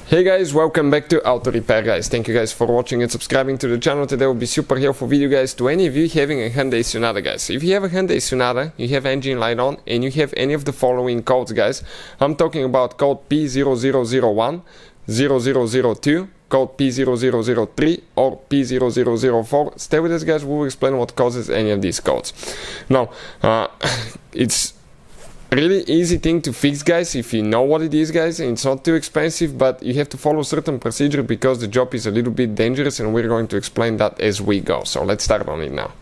Hey guys, welcome back to Auto Repair guys. Thank you guys for watching and subscribing to the channel. Today will be super helpful video guys to any of you having a Hyundai Sonata guys. So if you have a Hyundai Sonata, you have engine light on and you have any of the following codes guys. I'm talking about code P0001 P0002, code P0003 or P0004. Stay with us guys, we will explain what causes any of these codes. Now, it's really easy thing to fix guys if you know what it is guys. It's not too expensive, but you have to follow certain procedure because the job is a little bit dangerous, and we're going to explain that as we go. So let's start on it now.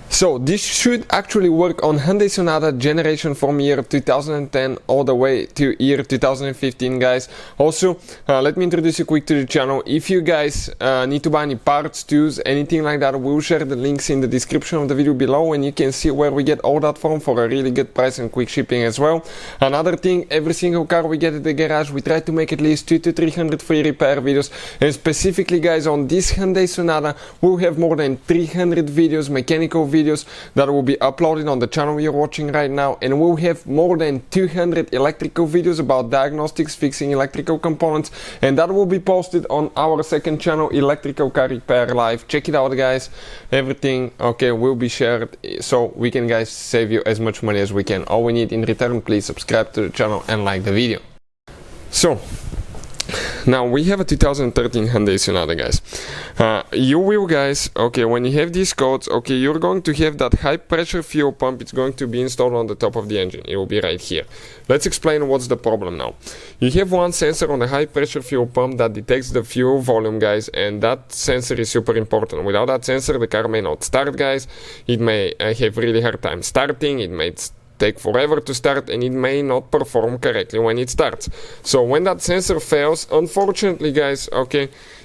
So this should actually work on Hyundai Sonata generation from year 2010 all the way to year 2015 guys. Also, let me introduce you quick to the channel. If you guys need to buy any parts, tools, anything like that, we'll share the links in the description of the video below, and you can see where we get all that from for a really good price and quick shipping as well. Another thing, every single car we get at the garage, we try to make at least 200 to 300 free repair videos, and specifically guys on this Hyundai Sonata we'll have more than 300 videos, mechanical videos that will be uploaded on the channel you're watching right now, and we'll have more than 200 electrical videos about diagnostics, fixing electrical components, and that will be posted on our second channel, Electrical Car Repair Live. Check it out guys. Everything will be shared so we can guys save you as much money as we can. All we need in return, please subscribe to the channel and like the video. So now we have a 2013 Hyundai Sonata guys. You will guys, when you have these codes, you're going to have that high pressure fuel pump. It's going to be installed on the top of the engine. It will be right here. Let's explain what's the problem now. You have one sensor on the high pressure fuel pump that detects the fuel volume guys, and that sensor is super important. Without that sensor the car may not start guys. It may have really hard time starting, it may take forever to start, and it may not perform correctly when it starts. So when that sensor fails, unfortunately guys,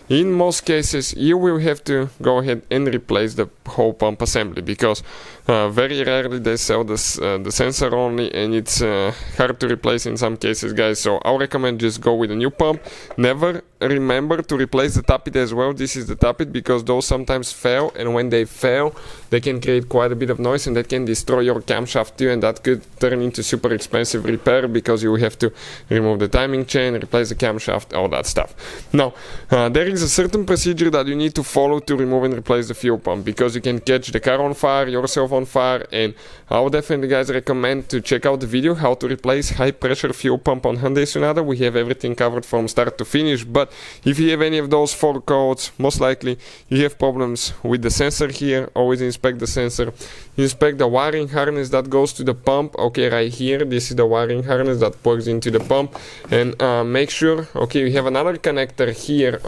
in most cases you will have to go ahead and replace the whole pump assembly, because very rarely they sell this, the sensor only, and it's hard to replace in some cases guys. So I'll recommend just go with a new pump. Never remember to replace the tappet as well. This is the tappet, because those sometimes fail, and when they fail they can create quite a bit of noise, and that can destroy your camshaft too, and that could turn into super expensive repair because you have to remove the timing chain, replace the camshaft, all that stuff. Now there is a certain procedure that you need to follow to remove and replace the fuel pump, because you can catch the car on fire, yourself on fire, and I would definitely guys recommend to check out the video how to replace high pressure fuel pump on Hyundai Sonata. We have everything covered from start to finish, but if you have any of those 4 codes, most likely you have problems with the sensor here. Always inspect the sensor, inspect the wiring harness that goes to the pump. Right here, this is the wiring harness that plugs into the pump, and make sure you have another connector here.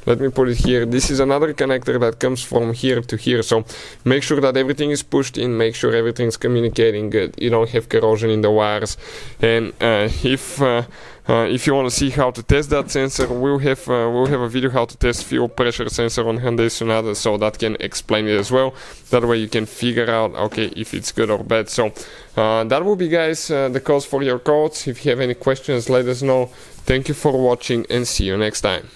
Let me put it here. This is another connector that comes from here to here, so make sure that everything is pushed in, make sure everything's communicating good, you don't have corrosion in the wires. And if you want to see how to test that sensor, we'll have a video how to test fuel pressure sensor on Hyundai Sonata, so that can explain it as well. That way you can figure out if it's good or bad. So that will be guys the cause for your codes. If you have any questions, let us know. Thank you for watching and see you next time.